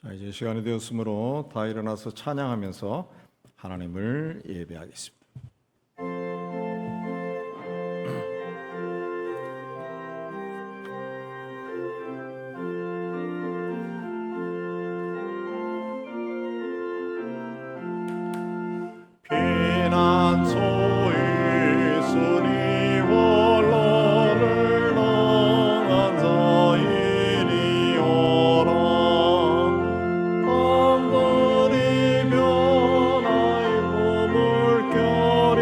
자, 이제 시간이 되었으므로 다 일어나서 찬양하면서 하나님을 예배하겠습니다. 피난소에 있으니 원로를 당한 자이리오라. 밤들이 변하여 물결이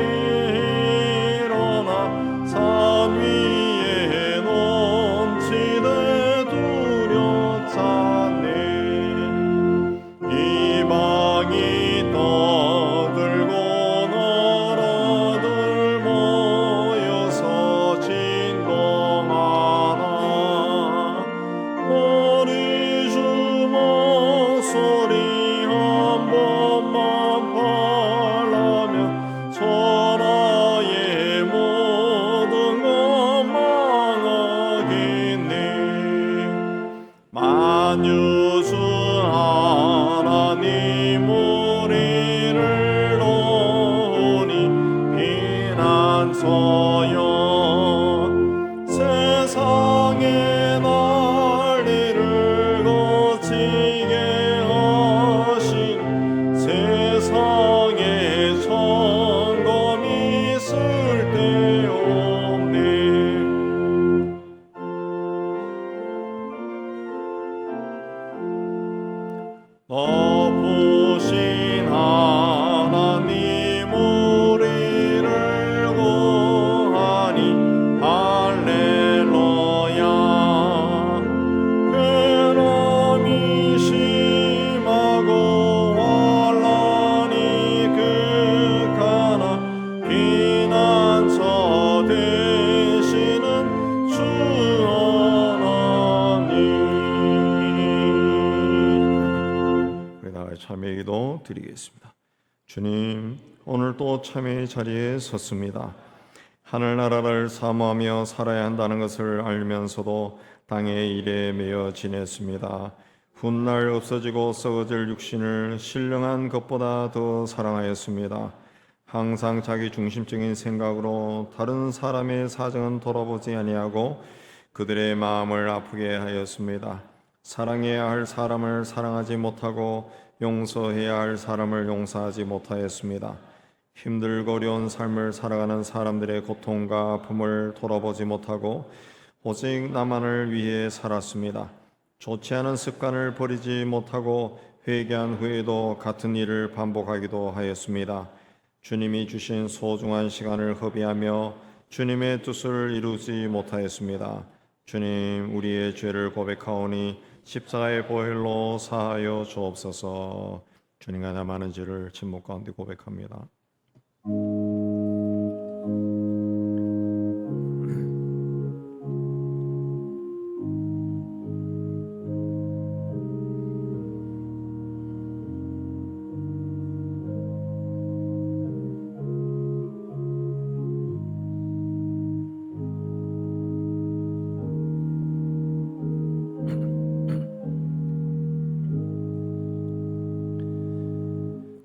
일어나 산 위에 넘치되 두렵잖네. 이방이 떠들고 나라들 모여서 진동하나. 우리 주 목소리 한 번만 parla면 천하의 모든 것 망하겠네. 만유주 하나님 우리를 도우니 피난처여. 세상의 난리를 거치게 하신 세상의 점검이 쓸데없네. 높으신 하나님 우리를 구하니 할렐루야. 괴로움이 심하고 환난이 극하나 피난처 되시는 주 하나님. 우리 다 참여 기도 드리겠습니다. 주님, 오늘 또 참회의 자리에 섰습니다. 하늘나라를 사모하며 살아야 한다는 것을 알면서도 땅의 일에 매여 지냈습니다. 훗날 없어지고 썩어질 육신을 신령한 것보다 더 사랑하였습니다. 항상 자기 중심적인 생각으로 다른 사람의 사정은 돌아보지 아니하고 그들의 마음을 아프게 하였습니다. 사랑해야 할 사람을 사랑하지 못하고 용서해야 할 사람을 용서하지 못하였습니다. 힘들고 어려운 삶을 살아가는 사람들의 고통과 아픔을 돌아보지 못하고 오직 나만을 위해 살았습니다. 좋지 않은 습관을 버리지 못하고 회개한 후에도 같은 일을 반복하기도 하였습니다. 주님이 주신 소중한 시간을 허비하며 주님의 뜻을 이루지 못하였습니다. 주님, 우리의 죄를 고백하오니 십자가의 보혈로 사하여 주옵소서. 주님과 나 많은 죄를 침묵 가운데 고백합니다.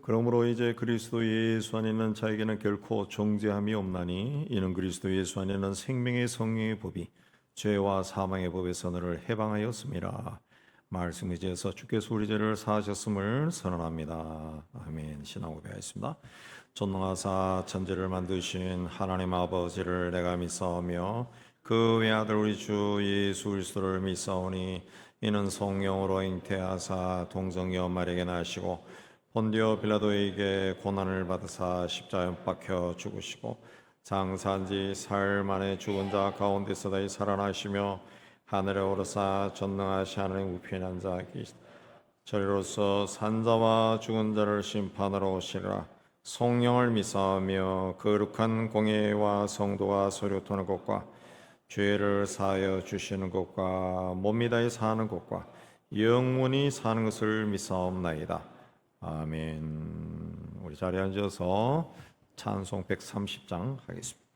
그러므로 이제 그리스도 예수 안에 있는 자에게는 결코 정죄함이 없나니 이는 그리스도 예수 안에는 생명의 성령의 법이 죄와 사망의 법에서 너를 해방하였음이라. 말씀에 지어서 주께서 우리 죄를 사하셨음을 선언합니다. 아멘. 신앙 고백하겠습니다. 전능하사 천지를 만드신 하나님 아버지를 내가 믿사오며 그 외아들 우리 주 예수 그리스도를 믿사오니 이는 성령으로 잉태하사 동정녀 마리아에게 나시고 본디오 빌라도에게 고난을 받으사 십자가에 박혀 죽으시고 장사한 지 사흘 만에 죽은 자 가운데서 다시 살아나시며 하늘에 오르사 전능하신 하나님 우편에 앉아 계시다. 저리로서 산자와 죽은 자를 심판하러 오시리라. 성령을 믿사오며 거룩한 공예와 성도가 소리토는 것과 죄를 사하여 주시는 것과 몸이 다해 사는 것과 영원히 사는 것을 믿사옵나이다. 아멘. 우리 자리에 앉아서 찬송 130장 하겠습니다.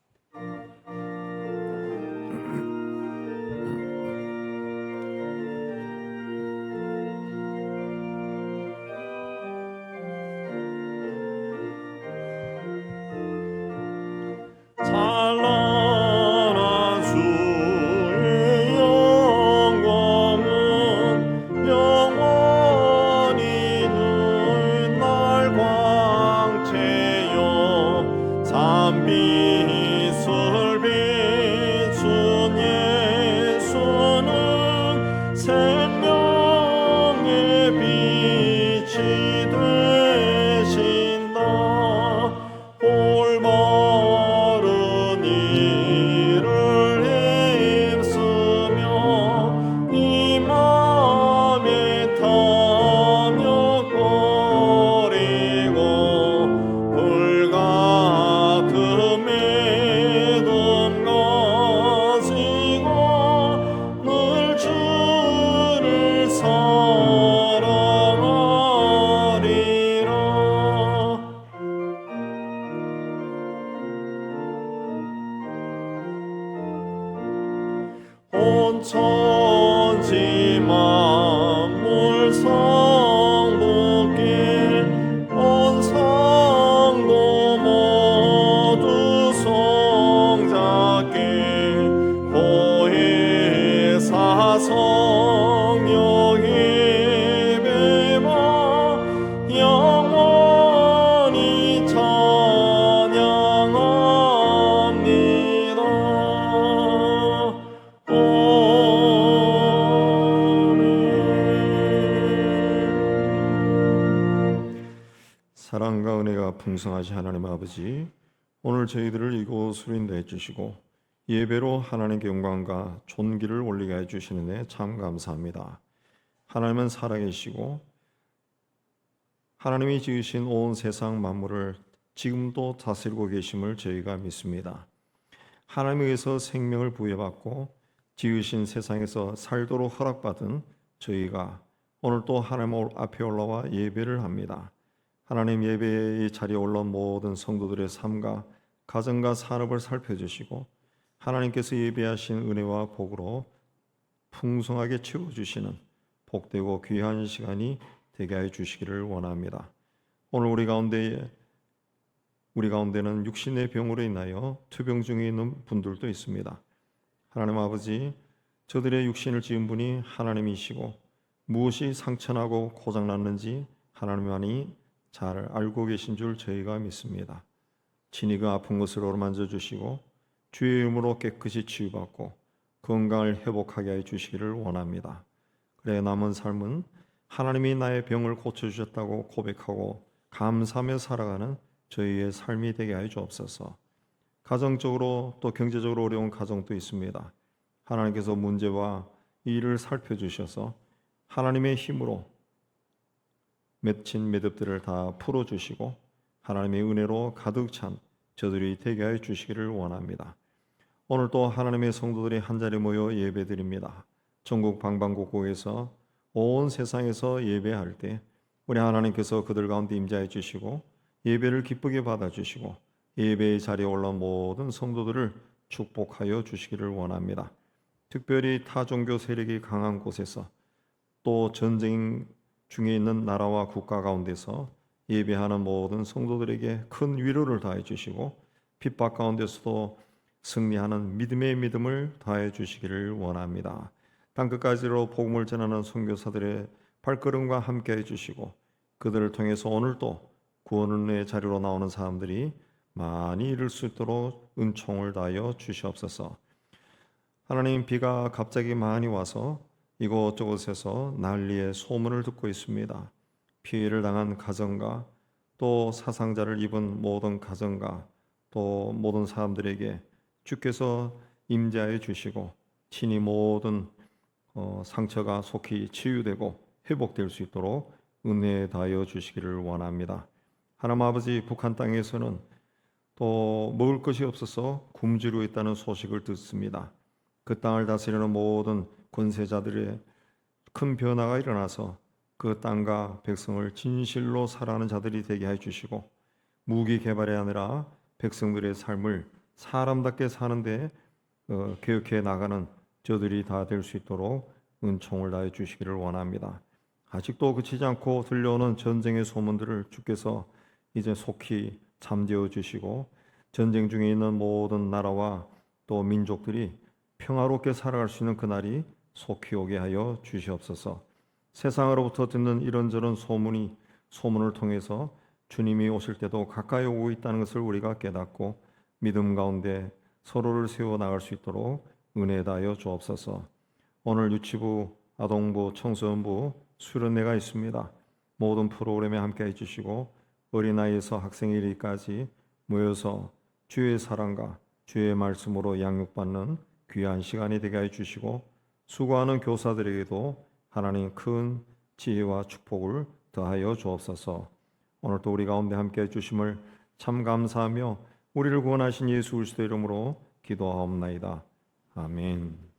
사랑과 은혜가 풍성하신 하나님 아버지, 오늘 저희들을 이곳으로 인도해 주시고 예배로 하나님께 영광과 존귀를 올리게 해 주시는 데 참 감사합니다. 하나님은 살아계시고 하나님이 지으신 온 세상 만물을 지금도 다스리고 계심을 저희가 믿습니다. 하나님에 의해서 생명을 부여받고 지으신 세상에서 살도록 허락받은 저희가 오늘 또 하나님 앞에 올라와 예배를 합니다. 하나님 예배의 자리에 올라온 모든 성도들의 삶과 가정과 산업을 살펴주시고 하나님께서 예배하신 은혜와 복으로 풍성하게 채워주시는 복되고 귀한 시간이 되게 해 주시기를 원합니다. 오늘 우리 가운데는 육신의 병으로 인하여 투병 중에 있는 분들도 있습니다. 하나님 아버지, 저들의 육신을 지은 분이 하나님이시고 무엇이 상처나고 고장났는지 하나님만이 잘 알고 계신 줄 저희가 믿습니다. 친히 그 아픈 것을 어루만져 주시고 주의 이름으로 깨끗이 치유받고 건강을 회복하게 해 주시기를 원합니다. 그래 남은 삶은 하나님이 나의 병을 고쳐주셨다고 고백하고 감사하며 살아가는 저희의 삶이 되게 하여 주옵소서. 가정적으로 또 경제적으로 어려운 가정도 있습니다. 하나님께서 문제와 일을 살펴주셔서 하나님의 힘으로 맺힌 매듭들을 다 풀어주시고 하나님의 은혜로 가득 찬 저들이 되게 하여 주시기를 원합니다. 오늘 또 하나님의 성도들이 한자리에 모여 예배드립니다. 전국 방방곡곡에서 온 세상에서 예배할 때 우리 하나님께서 그들 가운데 임재해 주시고 예배를 기쁘게 받아주시고 예배의 자리에 올라온 모든 성도들을 축복하여 주시기를 원합니다. 특별히 타 종교 세력이 강한 곳에서 또 전쟁 중에 있는 나라와 국가 가운데서 예배하는 모든 성도들에게 큰 위로를 다해 주시고 핍박 가운데서도 승리하는 믿음의 믿음을 다해 주시기를 원합니다. 땅끝까지로 복음을 전하는 선교사들의 발걸음과 함께 해주시고 그들을 통해서 오늘도 구원의 자리로 나오는 사람들이 많이 이룰 수 있도록 은총을 다하여 주시옵소서. 하나님, 비가 갑자기 많이 와서 이곳저곳에서 난리의 소문을 듣고 있습니다. 피해를 당한 가정과 또 사상자를 입은 모든 가정과 또 모든 사람들에게 주께서 임재하여 주시고 친히 모든 상처가 속히 치유되고 회복될 수 있도록 은혜 다하여 주시기를 원합니다. 하나님 아버지, 북한 땅에서는 또 먹을 것이 없어서 굶주리고 있다는 소식을 듣습니다. 그 땅을 다스리는 모든 권세자들의 큰 변화가 일어나서 그 땅과 백성을 진실로 사랑하는 자들이 되게 해 주시고 무기 개발이 아니라 백성들의 삶을 사람답게 사는데 개혁해 나가는 저들이 다 될 수 있도록 은총을 다해 주시기를 원합니다. 아직도 그치지 않고 들려오는 전쟁의 소문들을 주께서 이제 속히 잠재워 주시고 전쟁 중에 있는 모든 나라와 또 민족들이 평화롭게 살아갈 수 있는 그날이 속히 오게 하여 주시옵소서. 세상으로부터 듣는 이런저런 소문을 통해서 주님이 오실 때도 가까이 오고 있다는 것을 우리가 깨닫고 믿음 가운데 서로를 세워 나갈 수 있도록 은혜 다하여 주옵소서. 오늘 유치부, 아동부, 청소년부 수련회가 있습니다. 모든 프로그램에 함께 해주시고 어린아이에서 학생일까지 모여서 주의 사랑과 주의 말씀으로 양육받는 귀한 시간이 되게 해주시고 수고하는 교사들에게도 하나님 큰 지혜와 축복을 더하여 주옵소서. 오늘도 우리 가운데 함께 해주심을 참 감사하며 우리를 구원하신 예수 그리스도 이름으로 기도하옵나이다. 아멘.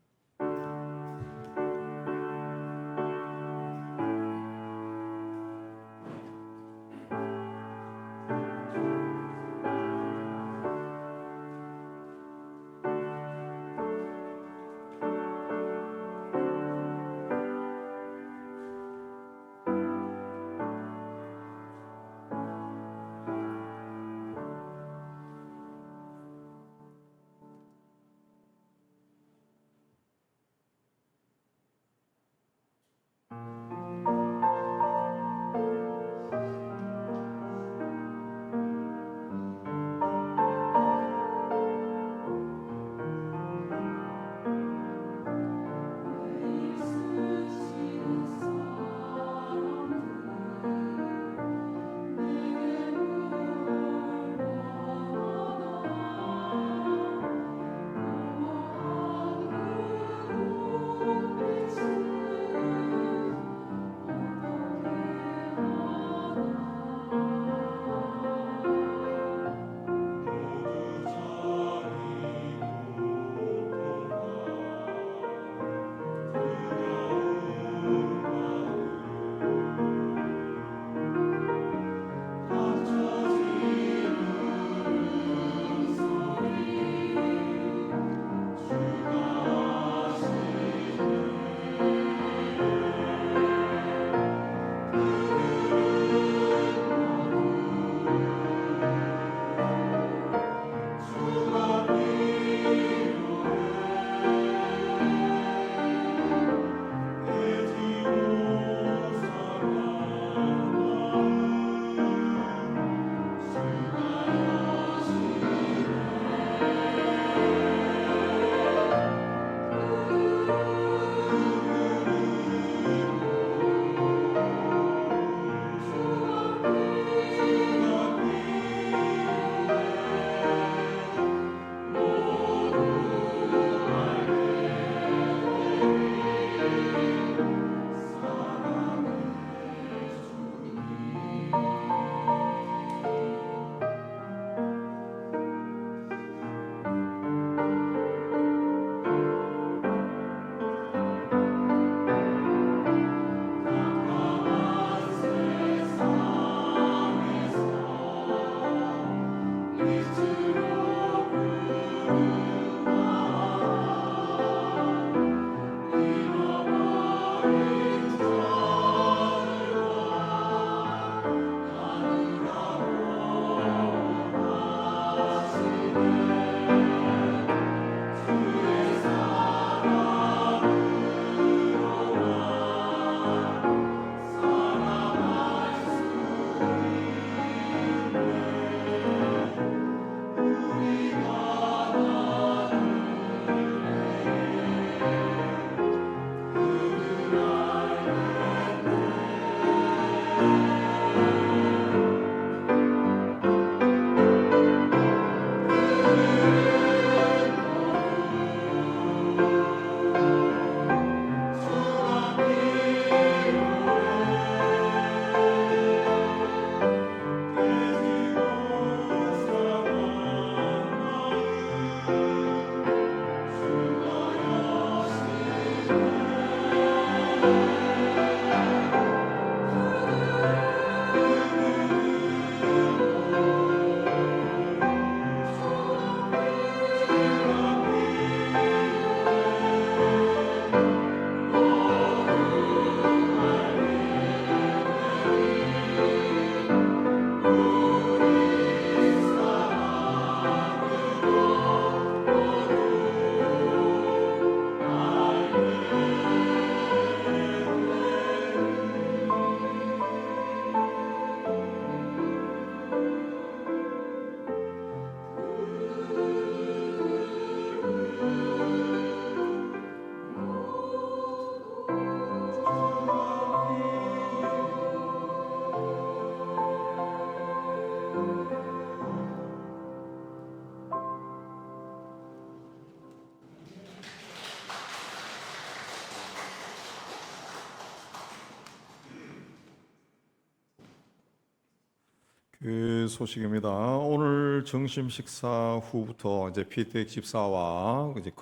그 소식입니다. 오늘 점심 식사 후부터 이제 피드백 집사와 이제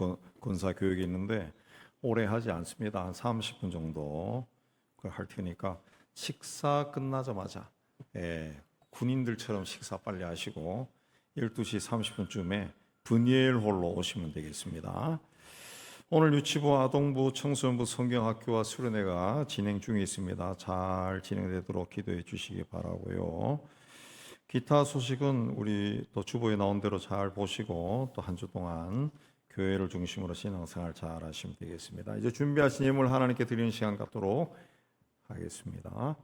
권사 교육이 있는데 오래 하지 않습니다. 한 30분 정도 그걸 할 테니까 식사 끝나자마자 군인들처럼 식사 빨리 하시고 12시 30분쯤에 분이엘 홀로 오시면 되겠습니다. 오늘 유치부, 아동부, 청소년부 성경학교와 수련회가 진행 중에 있습니다. 잘 진행되도록 기도해 주시기 바라고요. 기타 소식은 우리 또 주보에 나온 대로 잘 보시고 또 한 주 동안 교회를 중심으로 신앙생활 잘 하시면 되겠습니다. 이제 준비하신 예물 하나님께 드리는 시간 갖도록 하겠습니다.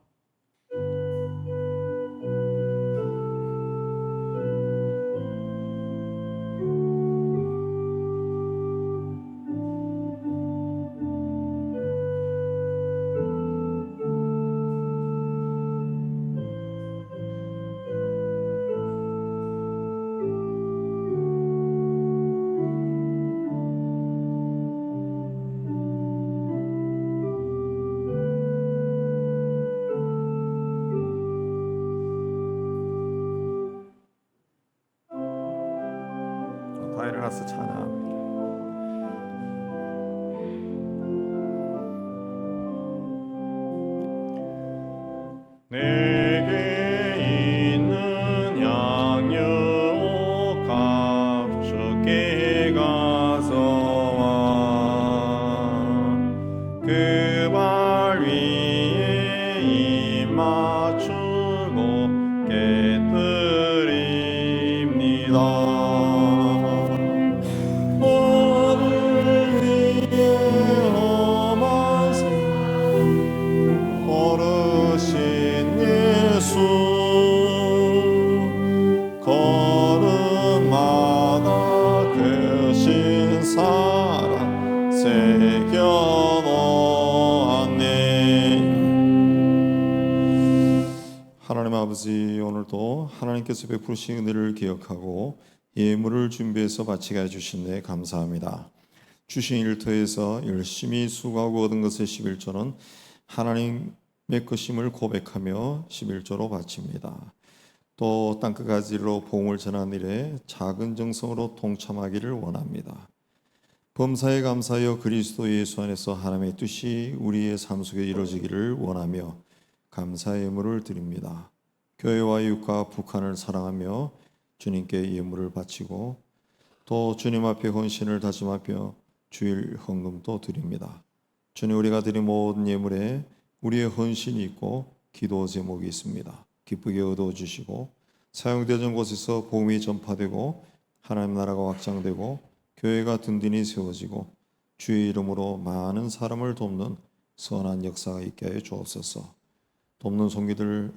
다 일어나서 찬양합니다. 내게 있는 양육 값주께 가서와 그 발 위에 입 맞추고 깨뜨립니다. 하나님 아버지, 오늘도 하나님께서 베푸신 은혜를 기억하고 예물을 준비해서 바치게 해주신 데 감사합니다. 주신 일터에서 열심히 수고하고 얻은 것의 11조는 하나님의 것임을 고백하며 11조로 바칩니다. 또 땅끝까지로 복음을 전하는 일에 작은 정성으로 동참하기를 원합니다. 범사에 감사하여 그리스도 예수 안에서 하나님의 뜻이 우리의 삶 속에 이루어지기를 원하며 감사의 예물을 드립니다. 교회와 이웃과 북한을 사랑하며 주님께 예물을 바치고 또 주님 앞에 헌신을 다짐하며 주일 헌금도 드립니다. 주님, 우리가 드린 모든 예물에 우리의 헌신이 있고 기도 제목이 있습니다. 기쁘게 얻어주시고 사용되는 곳에서 복음이 전파되고 하나님 나라가 확장되고 교회가 든든히 세워지고 주의 이름으로 많은 사람을 돕는 선한 역사가 있게 하여 주옵소서. 돕는 성기들,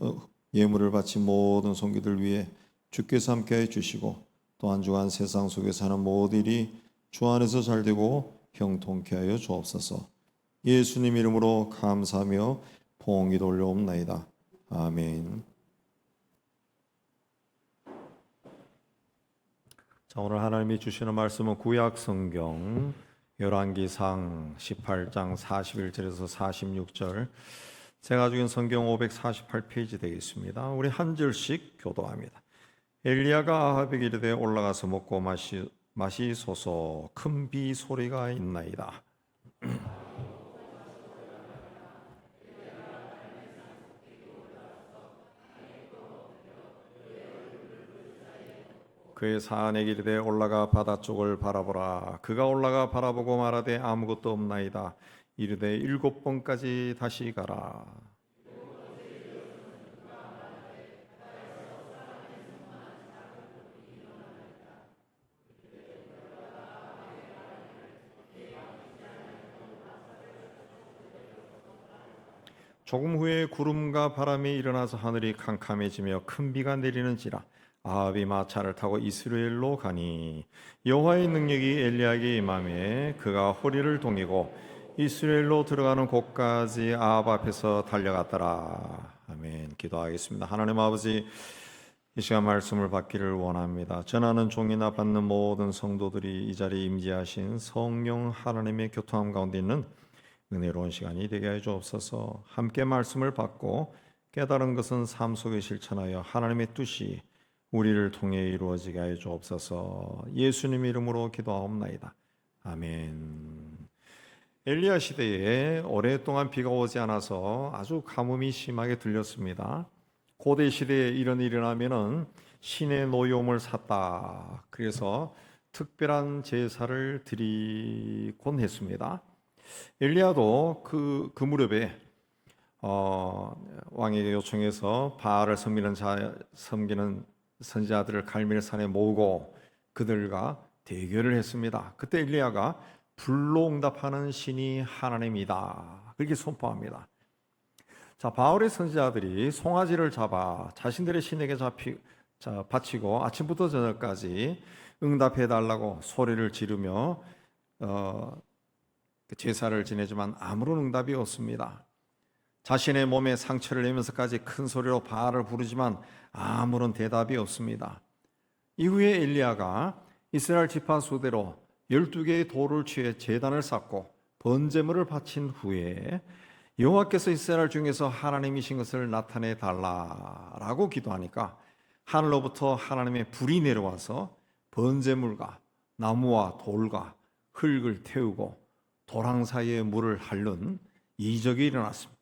예물을 바친 모든 성기들 위해 주께서 함께해 주시고 또 한 주간 세상 속에 사는 모든 일이 주 안에서 잘되고 형통케 하여 주옵소서. 예수님 이름으로 감사하며 봉기 돌려옵나이다. 아멘. 자, 오늘 하나님이 주시는 말씀은 구약 성경 열왕기상 18장 41절에서 46절, 제가 가진 성경 548페이지 되겠습니다. 우리 한 절씩 교도합니다. 엘리야가 아합에게 이르되 올라가서 먹고 마시소서, 큰 비 소리가 있나이다. 그의 사안에게 이르되 올라가 바다 쪽을 바라보라. 그가 올라가 바라보고 말하되 아무것도 없나이다. 이르되 7번까지 다시 가라. 조금 후에 구름과 바람이 일어나서 하늘이 캄캄해지며 큰 비가 내리는지라. 아합이 마차를 타고 이스라엘로 가니 여호와의 능력이 엘리야에게 임하매 그가 허리를 동이고 이스라엘로 들어가는 곳까지 아합 앞에서 달려갔더라. 아멘. 기도하겠습니다. 하나님 아버지, 이 시간 말씀을 받기를 원합니다. 전하는 종이나 받는 모든 성도들이 이 자리에 임재하신 성령 하나님의 교통함 가운데 있는 은혜로운 시간이 되게 해 주옵소서. 함께 말씀을 받고 깨달은 것은 삶 속에 실천하여 하나님의 뜻이 우리를 통해 이루어지게 하여 주옵소서. 예수님 이름으로 기도하옵나이다. 아멘. 엘리야 시대에 오랫동안 비가 오지 않아서 아주 가뭄이 심하게 들렸습니다. 고대 시대에 이런 일이 일어나면은 신의 노여움을 샀다. 그래서 특별한 제사를 드리곤 했습니다. 엘리야도 그 무렵에 왕에게 요청해서 바알을 섬기는 선지자들을 갈멜산에 모으고 그들과 대결을 했습니다. 그때 엘리야가 불로 응답하는 신이 하나님이다, 그렇게 선포합니다. 자, 바알의 선지자들이 송아지를 잡아 자신들의 신에게 바치고 아침부터 저녁까지 응답해 달라고 소리를 지르며 제사를 지내지만 아무런 응답이 없습니다. 자신의 몸에 상처를 내면서까지 큰 소리로 바알을 부르지만 아무런 대답이 없습니다. 이후에 엘리야가 이스라엘 지파 수대로 12개의 돌을 취해 제단을 쌓고 번제물을 바친 후에 여호와께서 이스라엘 중에서 하나님이신 것을 나타내 달라라고 기도하니까 하늘로부터 하나님의 불이 내려와서 번제물과 나무와 돌과 흙을 태우고 도랑 사이에 물을 핥는 이적이 일어났습니다.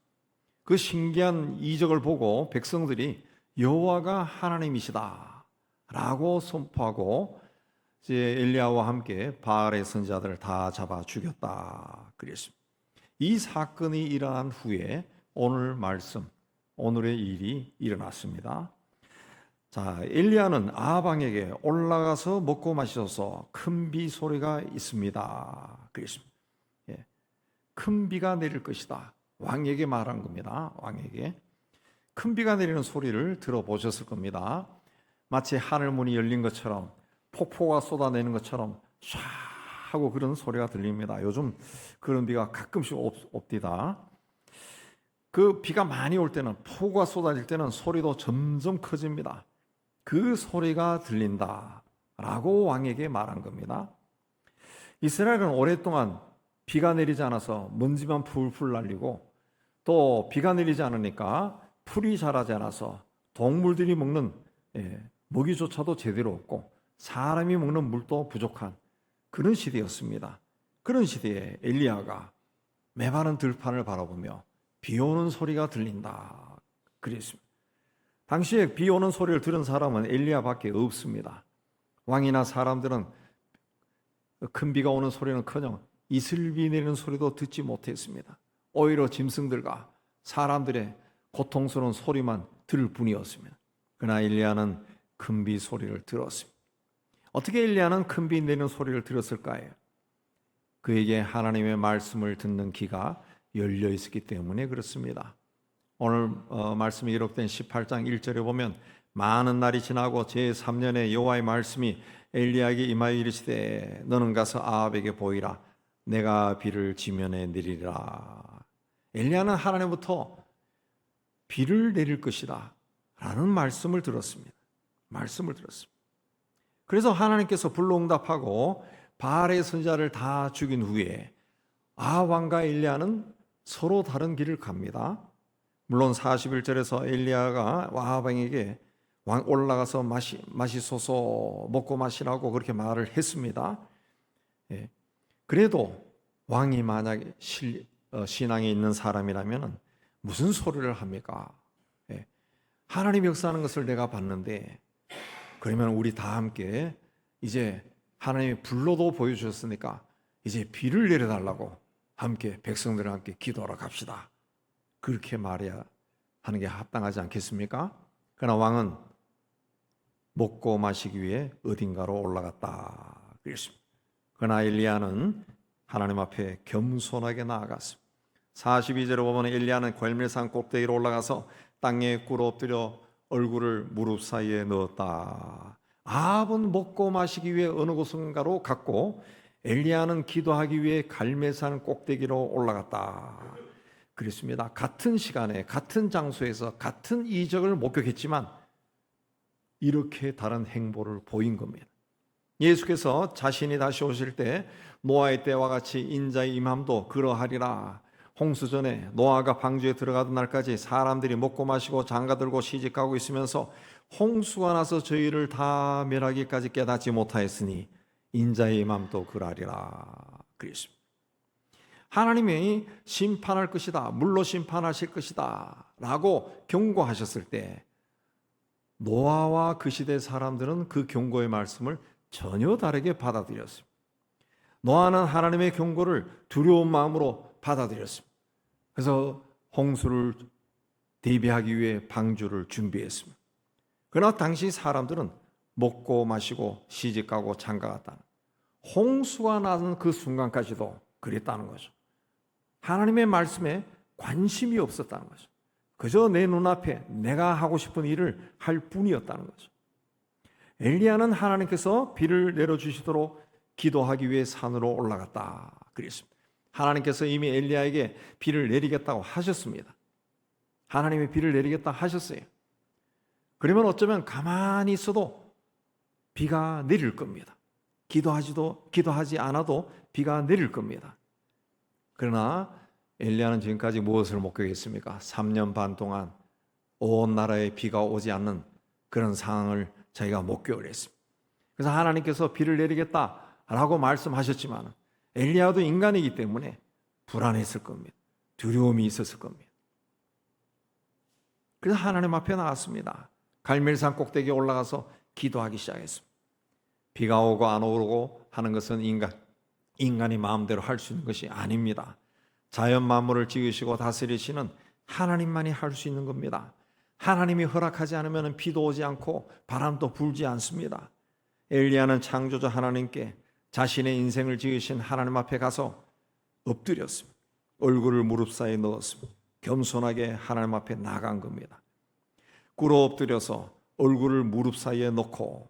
그 신기한 이적을 보고 백성들이 여호와가 하나님이시다 라고 선포하고 이제 엘리야와 함께 바알의 선지자들을 다 잡아 죽였다 그랬습니다. 이 사건이 일어난 후에 오늘 말씀, 오늘의 일이 일어났습니다. 자, 엘리야는 아합 왕에게 올라가서 먹고 마셔서 큰 비 소리가 있습니다 그랬습니다. 예, 큰 비가 내릴 것이다, 왕에게 말한 겁니다. 왕에게 큰 비가 내리는 소리를 들어보셨을 겁니다. 마치 하늘 문이 열린 것처럼 폭포가 쏟아내는 것처럼 샤 하고 그런 소리가 들립니다. 요즘 그런 비가 가끔씩 옵디다. 그 비가 많이 올 때는, 폭우가 쏟아질 때는 소리도 점점 커집니다. 그 소리가 들린다 라고 왕에게 말한 겁니다. 이스라엘은 오랫동안 비가 내리지 않아서 먼지만 풀풀 날리고 또 비가 내리지 않으니까 풀이 자라지 않아서 동물들이 먹는 먹이조차도 제대로 없고 사람이 먹는 물도 부족한 그런 시대였습니다. 그런 시대에 엘리야가 메마른 들판을 바라보며 비 오는 소리가 들린다 그랬습니다. 당시에 비 오는 소리를 들은 사람은 엘리야밖에 없습니다. 왕이나 사람들은 큰 비가 오는 소리는커녕 이슬비 내리는 소리도 듣지 못했습니다. 오히려 짐승들과 사람들의 고통스러운 소리만 들을 뿐이었습니다. 그러나 엘리야는 큰 비 소리를 들었습니다. 어떻게 엘리야는 큰 비 내리는 소리를 들었을까요? 그에게 하나님의 말씀을 듣는 귀가 열려 있었기 때문에 그렇습니다. 오늘 말씀이 기록된 18장 1절에 보면 많은 날이 지나고 제3년에 여호와의 말씀이 엘리야에게 임하여 이르시되 너는 가서 아합에게 보이라 내가 비를 지면에 내리리라. 엘리야는 하나님부터 비를 내릴 것이다 라는 말씀을 들었습니다. 그래서 하나님께서 불로 응답하고 바알의 선지자를 다 죽인 후에 아합 왕과 엘리야는 서로 다른 길을 갑니다. 물론 41절에서 엘리야가 아합 왕에게 왕 올라가서 마시소서, 먹고 마시라고 그렇게 말을 했습니다. 그래도 왕이 만약에 신앙이 있는 사람이라면 무슨 소리를 합니까? 하나님 역사하는 것을 내가 봤는데, 그러면 우리 다 함께 이제 하나님의 불로도 보여주셨으니까 이제 비를 내려달라고 함께 백성들과 함께 기도하러 갑시다. 그렇게 말해야 하는 게 합당하지 않겠습니까? 그러나 왕은 먹고 마시기 위해 어딘가로 올라갔다 그랬습니다. 그러나 엘리야는 하나님 앞에 겸손하게 나아갔습니다. 42절에 보면 엘리야는 갈멜산 꼭대기로 올라가서 땅에 꿇어 엎드려 얼굴을 무릎 사이에 넣었다. 아합은 먹고 마시기 위해 어느 곳인가로 갔고 엘리야는 기도하기 위해 갈멜산 꼭대기로 올라갔다 그랬습니다. 같은 시간에 같은 장소에서 같은 이적을 목격했지만 이렇게 다른 행보를 보인 겁니다. 예수께서 자신이 다시 오실 때 노아의 때와 같이 인자의 임함도 그러하리라. 홍수 전에 노아가 방주에 들어가던 날까지 사람들이 먹고 마시고 장가들고 시집가고 있으면서 홍수가 나서 저희를 다 멸하기까지 깨닫지 못하였으니 인자의 맘도 그러하리라 그랬습니다. 하나님이 심판할 것이다, 물로 심판하실 것이다 라고 경고하셨을 때 노아와 그 시대 사람들은 그 경고의 말씀을 전혀 다르게 받아들였습니다. 노아는 하나님의 경고를 두려운 마음으로 받아들였습니다. 그래서 홍수를 대비하기 위해 방주를 준비했습니다. 그러나 당시 사람들은 먹고 마시고 시집가고 장가갔다는, 홍수가 나는 그 순간까지도 그랬다는 거죠. 하나님의 말씀에 관심이 없었다는 거죠. 그저 내 눈앞에 내가 하고 싶은 일을 할 뿐이었다는 거죠. 엘리야는 하나님께서 비를 내려주시도록 기도하기 위해 산으로 올라갔다 그랬습니다. 하나님께서 이미 엘리야에게 비를 내리겠다고 하셨습니다. 하나님이 비를 내리겠다 하셨어요. 그러면 어쩌면 가만히 있어도 비가 내릴 겁니다. 기도하지 않아도 비가 내릴 겁니다. 그러나 엘리야는 지금까지 무엇을 목격했습니까? 3년 반 동안 온 나라에 비가 오지 않는 그런 상황을 자기가 목격을 했습니다. 그래서 하나님께서 비를 내리겠다라고 말씀하셨지만 엘리야도 인간이기 때문에 불안했을 겁니다. 두려움이 있었을 겁니다. 그래서 하나님 앞에 나왔습니다. 갈멜산 꼭대기에 올라가서 기도하기 시작했습니다. 비가 오고 안 오고 하는 것은 인간이 마음대로 할 수 있는 것이 아닙니다. 자연 만물을 지으시고 다스리시는 하나님만이 할 수 있는 겁니다. 하나님이 허락하지 않으면 비도 오지 않고 바람도 불지 않습니다. 엘리야는 창조주 하나님께 자신의 인생을 지으신 하나님 앞에 가서 엎드렸습니다. 얼굴을 무릎 사이에 넣었습니다. 겸손하게 하나님 앞에 나간 겁니다. 꿇어 엎드려서 얼굴을 무릎 사이에 넣고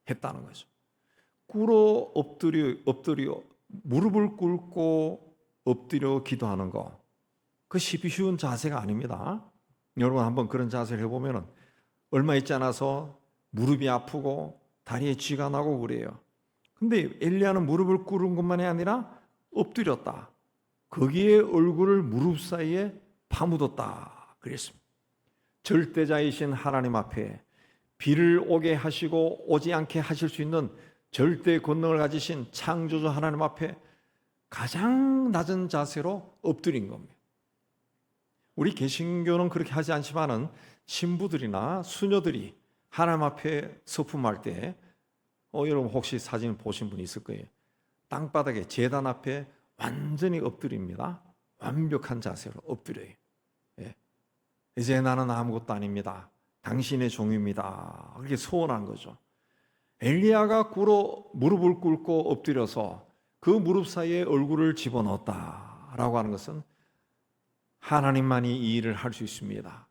했다는 거죠. 꿇어 엎드려 무릎을 꿇고 엎드려 기도하는 거, 그 쉬운 자세가 아닙니다. 여러분 한번 그런 자세를 해보면 얼마 있지 않아서 무릎이 아프고 다리에 쥐가 나고 그래요. 근데 엘리야는 무릎을 꿇은 것만이 아니라 엎드렸다. 거기에 얼굴을 무릎 사이에 파묻었다 그랬습니다. 절대자이신 하나님 앞에 비를 오게 하시고 오지 않게 하실 수 있는 절대 권능을 가지신 창조주 하나님 앞에 가장 낮은 자세로 엎드린 겁니다. 우리 개신교는 그렇게 하지 않지만은 신부들이나 수녀들이 하나님 앞에 서품할 때 여러분 혹시 사진 보신 분 있을 거예요. 땅바닥에 제단 앞에 완전히 엎드립니다. 완벽한 자세로 엎드려요. 예. 이제 나는 아무것도 아닙니다. 당신의 종입니다. 그렇게 소원한 거죠. 엘리야가 무릎을 꿇고 엎드려서 그 무릎 사이에 얼굴을 집어넣었다라고 하는 것은 하나님만이 이 일을 할 수 있습니다.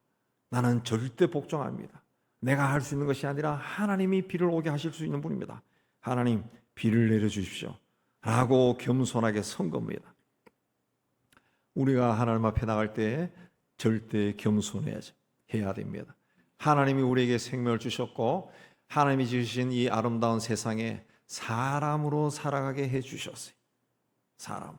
나는 절대 복종합니다. 내가 할 수 있는 것이 아니라 하나님이 비를 오게 하실 수 있는 분입니다. 하나님 비를 내려주십시오 라고 겸손하게 선 겁니다. 우리가 하나님 앞에 나갈 때 절대 겸손해야 됩니다. 하나님이 우리에게 생명을 주셨고 하나님이 지으신 이 아름다운 세상에 사람으로 살아가게 해주셨어요. 사람.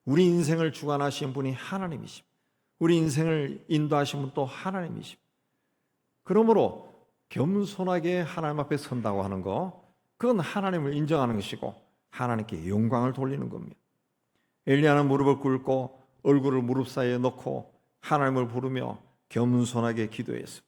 우리 인생을 주관하신 분이 하나님이십니다. 우리 인생을 인도하신 분 또 하나님이십니다. 그러므로 겸손하게 하나님 앞에 선다고 하는 거, 그건 하나님을 인정하는 것이고 하나님께 영광을 돌리는 겁니다. 엘리야는 무릎을 꿇고 얼굴을 무릎 사이에 넣고 하나님을 부르며 겸손하게 기도했습니다.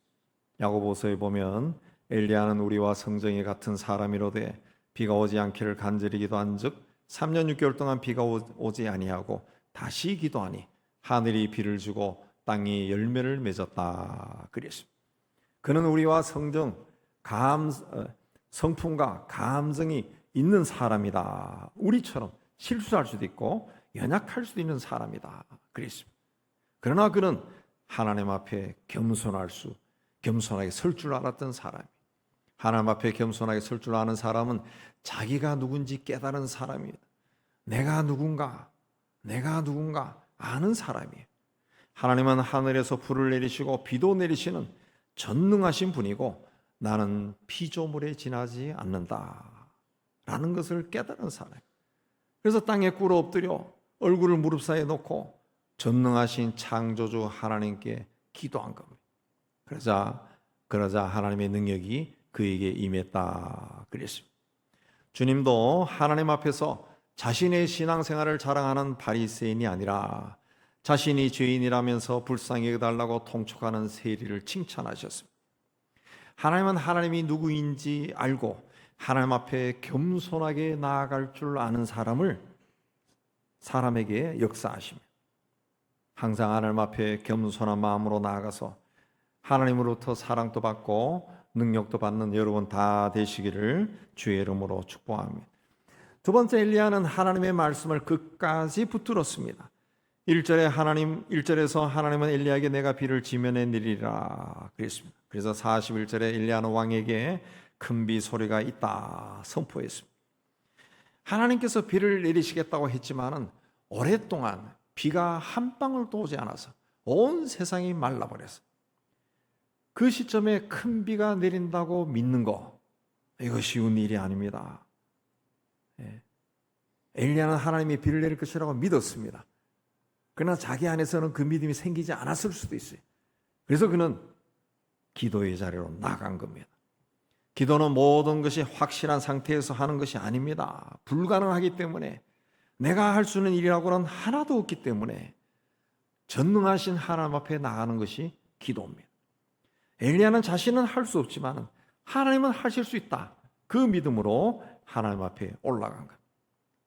야고보서에 보면 엘리야는 우리와 성정이 같은 사람이로되 비가 오지 않기를 간절히 기도한즉 3년 6개월 동안 비가 오지 아니하고 다시 기도하니 하늘이 비를 주고 땅이 열매를 맺었다 그랬습니다. 그는 우리와 성품과 감정이 있는 사람이다. 우리처럼 실수할 수도 있고 연약할 수도 있는 사람이다 그랬습니다. 그러나 그는 하나님 앞에 겸손하게 설 줄 알았던 사람이에요. 하나님 앞에 겸손하게 설 줄 아는 사람은 자기가 누군지 깨달은 사람이에요. 내가 누군가 아는 사람이에요. 하나님은 하늘에서 불을 내리시고 비도 내리시는 전능하신 분이고 나는 피조물에 지나지 않는다 라는 것을 깨달은 사람이에요. 그래서 땅에 꿇어 엎드려 얼굴을 무릎 사이에 놓고 전능하신 창조주 하나님께 기도한 겁니다. 그러자 하나님의 능력이 그에게 임했다 그랬습니다. 주님도 하나님 앞에서 자신의 신앙생활을 자랑하는 바리새인이 아니라 자신이 죄인이라면서 불쌍히 여겨달라고 통촉하는 세리를 칭찬하셨습니다. 하나님은 하나님이 누구인지 알고 하나님 앞에 겸손하게 나아갈 줄 아는 사람에게 역사하십니다. 항상 하나님 앞에 겸손한 마음으로 나아가서 하나님으로부터 사랑도 받고 능력도 받는 여러분 다 되시기를 주의 이름으로 축복합니다. 두 번째, 엘리야는 하나님의 말씀을 끝까지 붙들었습니다. 1절에서 하나님은 엘리야에게 내가 비를 지면에 내리리라 그랬습니다. 그래서 41절에 엘리야는 왕에게 큰 비 소리가 있다 선포했습니다. 하나님께서 비를 내리시겠다고 했지만은 오랫동안 비가 한 방울도 오지 않아서 온 세상이 말라버렸어요. 그 시점에 큰 비가 내린다고 믿는 거, 이거 쉬운 일이 아닙니다. 엘리야는 하나님이 비를 내릴 것이라고 믿었습니다. 그러나 자기 안에서는 그 믿음이 생기지 않았을 수도 있어요. 그래서 그는 기도의 자리로 나간 겁니다. 기도는 모든 것이 확실한 상태에서 하는 것이 아닙니다. 불가능하기 때문에, 내가 할 수 있는 일이라고는 하나도 없기 때문에 전능하신 하나님 앞에 나가는 것이 기도입니다. 엘리야는 자신은 할 수 없지만 하나님은 하실 수 있다, 그 믿음으로 하나님 앞에 올라간 것.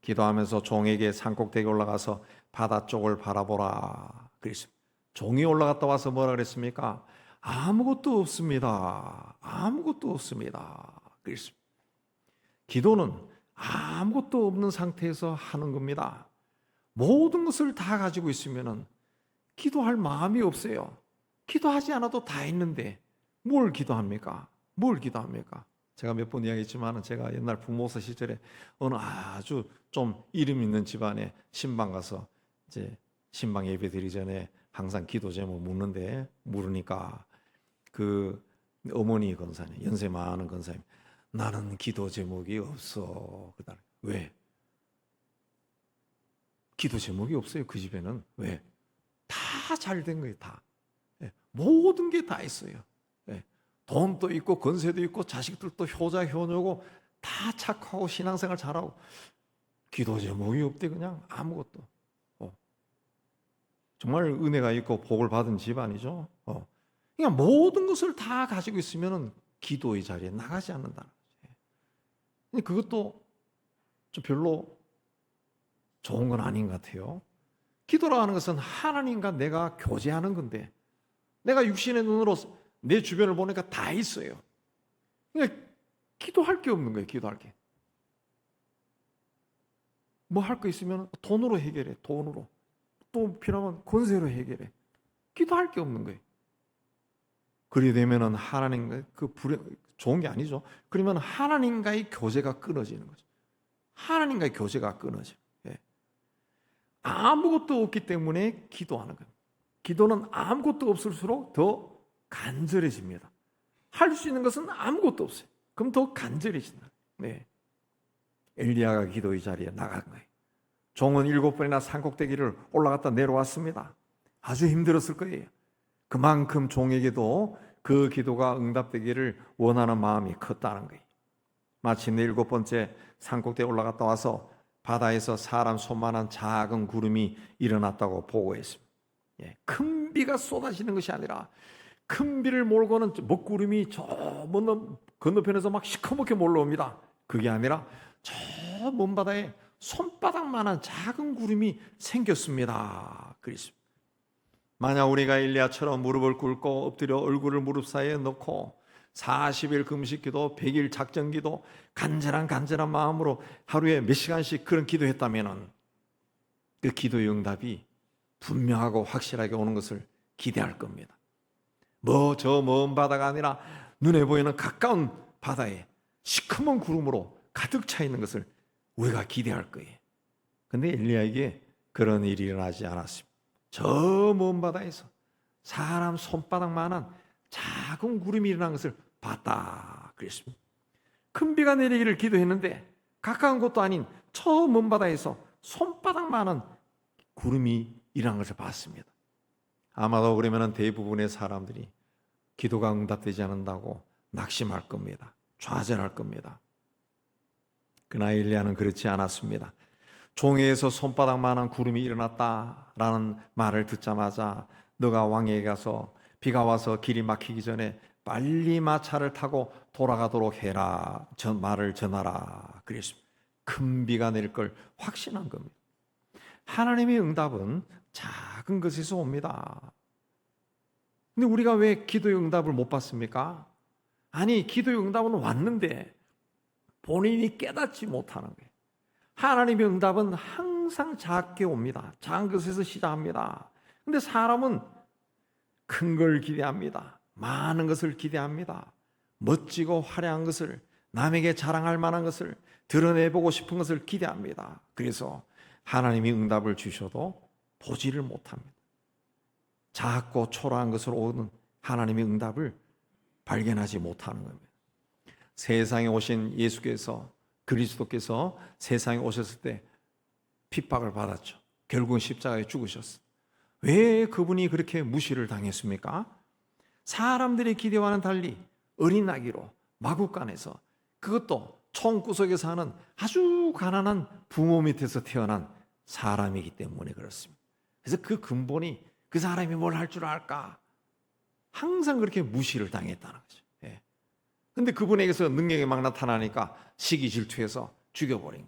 기도하면서 종에게 산꼭대기에 올라가서 바다 쪽을 바라보라 그랬습니다. 종이 올라갔다 와서 뭐라 그랬습니까? 아무것도 없습니다. 아무것도 없습니다 그랬습니다. 기도는 아무것도 없는 상태에서 하는 겁니다. 모든 것을 다 가지고 있으면 기도할 마음이 없어요. 기도하지 않아도 다 있는데 뭘 기도합니까? 뭘 기도합니까? 제가 몇 번 이야기했지만 제가 옛날 부모사 시절에 어느 아주 좀 이름 있는 집안에 신방 가서 이제 신방 예배 드리기 전에 항상 기도 제목 물으니까 그 어머니 권사님, 연세 많은 권사님, 나는 기도 제목이 없어. 그다음 왜? 기도 제목이 없어요. 그 집에는. 왜? 다 잘 된 거예요. 다. 모든 게 다 있어요. 돈도 있고 권세도 있고 자식들도 효자 효녀고 다 착하고 신앙생활 잘하고, 기도 제목이 없대. 그냥 아무것도. 정말 은혜가 있고 복을 받은 집안이죠. 그냥 모든 것을 다 가지고 있으면 기도의 자리에 나가지 않는다는 거죠. 근데 그것도 좀 별로 좋은 건 아닌 것 같아요. 기도라고 하는 것은 하나님과 내가 교제하는 건데, 내가 육신의 눈으로 내 주변을 보니까 다 있어요. 그러니까 기도할 게 없는 거예요. 기도할 게. 뭐 할 거 있으면 돈으로 해결해. 돈으로. 또 필요하면 권세로 해결해. 기도할 게 없는 거예요. 그리 되면은 하나님과 좋은 게 아니죠. 그러면 하나님과의 교제가 끊어지는 거죠. 하나님과의 교제가 끊어져요. 아무것도 없기 때문에 기도하는 거예요. 기도는 아무것도 없을수록 더 간절해집니다. 할 수 있는 것은 아무것도 없어요. 그럼 더 간절해진다. 엘리야가 기도의 자리에 나간 거예요. 종은 7번이나 산꼭대기를 올라갔다 내려왔습니다. 아주 힘들었을 거예요. 그만큼 종에게도 그 기도가 응답되기를 원하는 마음이 컸다는 거예요. 마침내 7번째 산꼭대기에 올라갔다 와서 바다에서 사람 손만한 작은 구름이 일어났다고 보고했습니다. 큰 비가 쏟아지는 것이 아니라 큰 비를 몰고는 먹구름이 저 건너편에서 막 시커멓게 몰려옵니다. 그게 아니라 저 먼 바다에 손바닥만한 작은 구름이 생겼습니다. 그랬습니다. 만약 우리가 엘리야처럼 무릎을 꿇고 엎드려 얼굴을 무릎 사이에 넣고 40일 금식기도 100일 작전기도 간절한 마음으로 하루에 몇 시간씩 그런 기도했다면 그 기도의 응답이 분명하고 확실하게 오는 것을 기대할 겁니다. 저 먼 바다가 아니라 눈에 보이는 가까운 바다에 시커먼 구름으로 가득 차 있는 것을 우리가 기대할 거예요. 그런데 엘리야에게 그런 일이 일어나지 않았습니다. 저 먼 바다에서 사람 손바닥만한 작은 구름이 일어난 것을 봤다 그랬습니다. 큰 비가 내리기를 기도했는데 가까운 곳도 아닌 저 먼 바다에서 손바닥만한 구름이 일어난 것을 봤습니다. 아마도 그러면 대부분의 사람들이 기도가 응답되지 않는다고 낙심할 겁니다. 좌절할 겁니다. 그러나 엘리야는 그렇지 않았습니다. 종에서 손바닥만한 구름이 일어났다라는 말을 듣자마자 너가 왕에게 가서 비가 와서 길이 막히기 전에 빨리 마차를 타고 돌아가도록 해라. 말을 전하라. 그랬습니다. 큰 비가 내릴 걸 확신한 겁니다. 하나님의 응답은 작은 것에서 옵니다. 근데 우리가 왜 기도의 응답을 못 받습니까? 아니, 기도의 응답은 왔는데 본인이 깨닫지 못하는 거예요. 하나님의 응답은 항상 작게 옵니다. 작은 것에서 시작합니다. 근데 사람은 큰 걸 기대합니다. 많은 것을 기대합니다. 멋지고 화려한 것을, 남에게 자랑할 만한 것을, 드러내보고 싶은 것을 기대합니다. 그래서 하나님이 응답을 주셔도 보지를 못합니다. 작고 초라한 것으로 오는 하나님의 응답을 발견하지 못하는 겁니다. 세상에 오신 예수께서, 그리스도께서 세상에 오셨을 때 핍박을 받았죠. 결국은 십자가에 죽으셨어요. 왜 그분이 그렇게 무시를 당했습니까? 사람들의 기대와는 달리 어린 아기로 마구간에서, 그것도 총구석에 사는 아주 가난한 부모 밑에서 태어난 사람이기 때문에 그렇습니다. 그래서 그 근본이 그 사람이 뭘 할 줄 알까? 항상 그렇게 무시를 당했다는 거죠. 근데 그분에게서 능력이 막 나타나니까 시기 질투해서 죽여버린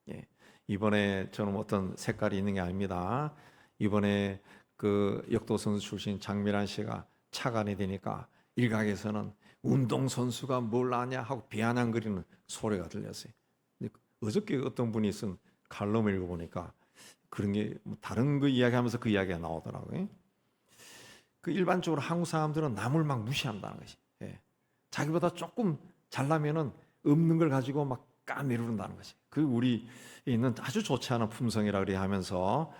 거예요. 이번에 저는 어떤 색깔이 있는 게 아닙니다. 이번에 그 역도 선수 출신 장미란 씨가 차관이 되니까 일각에서는 운동선수가 뭘 아냐 하고 비아냥거리는 소리가 들렸어요. 근데 어저께 어떤 분이 쓴 칼럼을 읽어보니까 그런 게 다른 거 이야기하면서 그 이야기가 나오더라고요. 그 일반적으로 한국 사람들은 남을 막 무시한다는 것이. 자기보다 조금 잘나면은 없는 걸 가지고 막 까미르는다는 것이. 그 우리 있는 아주 좋지 않은 품성이라 그래 하면서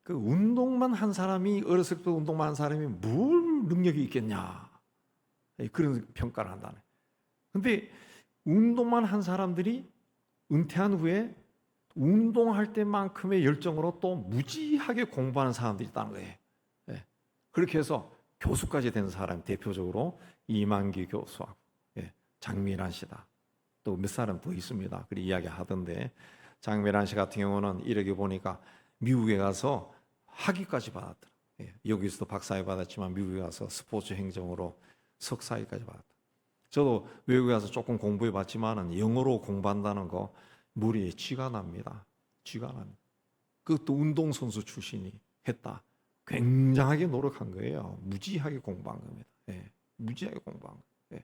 그 운동만 한 사람이, 어렸을 때 운동만 한 사람이 뭘 능력이 있겠냐, 그런 평가를 한다네. 근데 운동만 한 사람들이 은퇴한 후에 운동할 때만큼의 열정으로 또 무지하게 공부하는 사람들이 있다는 거예요. 그렇게 해서 교수까지 된 사람, 대표적으로 이만기 교수하고 장미란 씨다. 또 몇 사람 더 있습니다. 그렇게 이야기하던데, 장미란 씨 같은 경우는 이렇게 보니까 미국에 가서 학위까지 받았더라. 여기서도 박사학위 받았지만 미국에 가서 스포츠 행정으로 석사학위까지 받았다. 저도 외국에 가서 조금 공부해 봤지만은 영어로 공부한다는 거 머리에 쥐가 납니다. 쥐가 납니다. 그것도 운동선수 출신이 했다. 굉장하게 노력한 거예요. 무지하게 공부한 겁니다. 무지하게 공부한 거예요.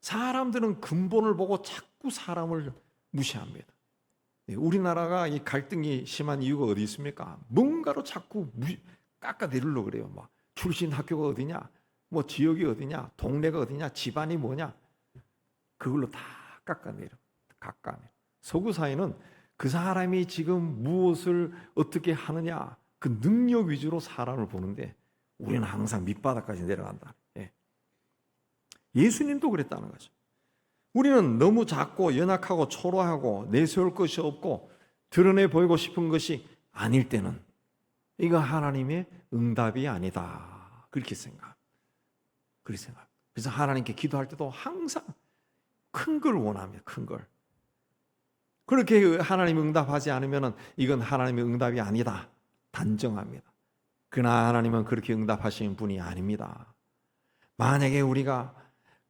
사람들은 근본을 보고 자꾸 사람을 무시합니다. 우리나라가 이 갈등이 심한 이유가 어디 있습니까? 뭔가로 자꾸 깎아내리려고 그래요. 막 출신 학교가 어디냐, 뭐 지역이 어디냐, 동네가 어디냐, 집안이 뭐냐, 그걸로 다 깎아내려. 서구 사회는 그 사람이 지금 무엇을 어떻게 하느냐, 그 능력 위주로 사람을 보는데 우리는 항상 밑바닥까지 내려간다. 예수님도 그랬다는 거죠. 우리는 너무 작고 연약하고 초라하고 내세울 것이 없고 드러내 보이고 싶은 것이 아닐 때는 이거 하나님의 응답이 아니다. 그렇게 생각. 그래서 하나님께 기도할 때도 항상 큰 걸 원합니다. 큰 걸. 그렇게 하나님이 응답하지 않으면 이건 하나님의 응답이 아니다. 단정합니다. 그러나 하나님은 그렇게 응답하시는 분이 아닙니다. 만약에 우리가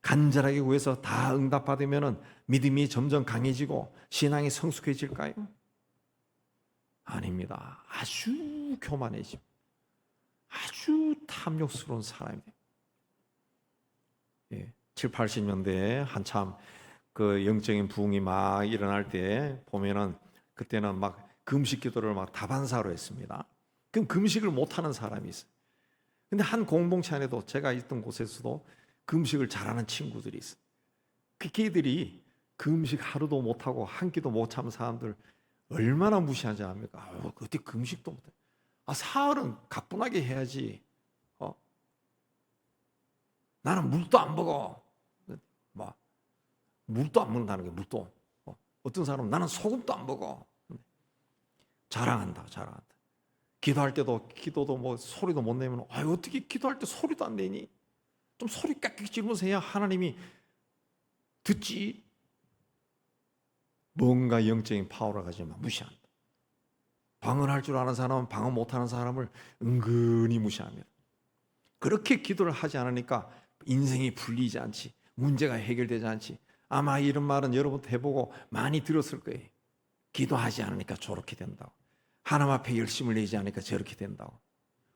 간절하게 구해서 다 응답받으면 믿음이 점점 강해지고 신앙이 성숙해질까요? 아닙니다. 아주 교만해집니다. 아주 탐욕스러운 사람이 돼요. 7, 80년대에 한참 그 영적인 부흥이 막 일어날 때 보면은 그때는 막 금식 기도를 막 다반사로 했습니다. 그럼 금식을 못하는 사람이 있어요. 근데 한 공동체 안에도 제가 있던 곳에서도 금식을 잘하는 친구들이 있어요. 그 걔들이 금식 하루도 못하고 한 끼도 못 참는 사람들 얼마나 무시하지 않습니까? 어떻게 금식도 못해? 사흘은 가뿐하게 해야지. 나는 물도 안 먹어. 물도 안 먹는다는 게 물도. 어떤 사람은 나는 소금도 안 먹어. 자랑한다. 기도할 때도 기도도 뭐 소리도 못 내면 어떻게 기도할 때 소리도 안 내니? 좀 소리 깍깍 지르면서 해야 하나님이 듣지. 뭔가 영적인 파워를 가지면 무시한다. 방언할 줄 아는 사람은 방언 못하는 사람을 은근히 무시합니다. 그렇게 기도를 하지 않으니까 인생이 풀리지 않지, 문제가 해결되지 않지. 아마 이런 말은 여러분도 해보고 많이 들었을 거예요. 기도하지 않으니까 저렇게 된다고, 하나님 앞에 열심을 내지 않으니까 저렇게 된다고.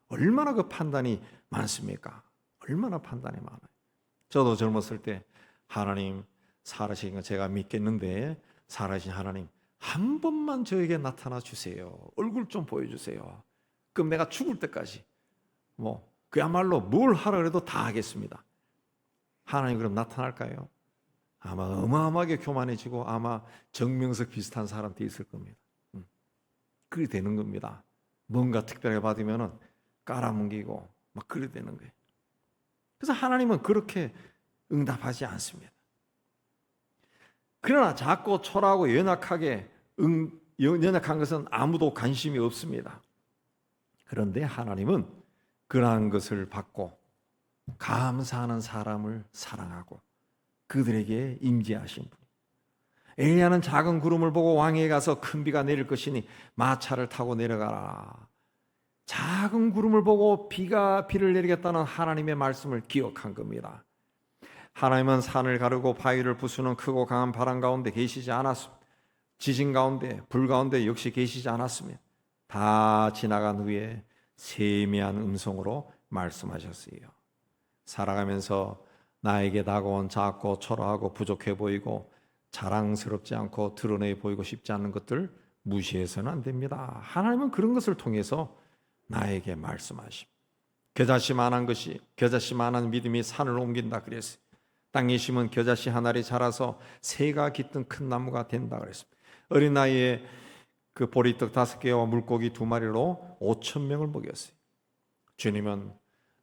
얼마나 그 판단이 많습니까? 얼마나 판단이 많아요. 저도 젊었을 때 하나님 살아계신 거 제가 믿겠는데, 살아계신 하나님 한 번만 저에게 나타나 주세요. 얼굴 좀 보여주세요. 그럼 내가 죽을 때까지 그야말로 뭘 하라 그래도 다 하겠습니다. 하나님 그럼 나타날까요? 아마 어마어마하게 교만해지고 아마 정명석 비슷한 사람도 있을 겁니다. 그게 되는 겁니다. 뭔가 특별하게 받으면은 깔아뭉개고 막 그래 되는 거예요. 그래서 하나님은 그렇게 응답하지 않습니다. 그러나 작고 초라하고 연약한 것은 아무도 관심이 없습니다. 그런데 하나님은 그러한 것을 받고 감사하는 사람을 사랑하고 그들에게 임재하신 분. 엘리야는 작은 구름을 보고 왕에게 가서 큰 비가 내릴 것이니 마차를 타고 내려가라. 작은 구름을 보고 비를 내리겠다는 하나님의 말씀을 기억한 겁니다. 하나님은 산을 가르고 바위를 부수는 크고 강한 바람 가운데 계시지 않았습니다. 지진 가운데, 불 가운데 역시 계시지 않았습니다. 다 지나간 후에 세미한 음성으로 말씀하셨어요. 살아가면서 나에게 다가온 작고 초라하고 부족해 보이고 자랑스럽지 않고 드러내 보이고 싶지 않은 것들 무시해서는 안 됩니다. 하나님은 그런 것을 통해서 나에게 말씀하십니다. 겨자씨만한 믿음이 산을 옮긴다 그랬어요. 땅에 심은 겨자씨 한 알이 자라서 새가 깃든 큰 나무가 된다 그랬습니다. 어린 나이에 그 보리떡 5개와 물고기 2마리로 5,000명을 먹였어요. 주님은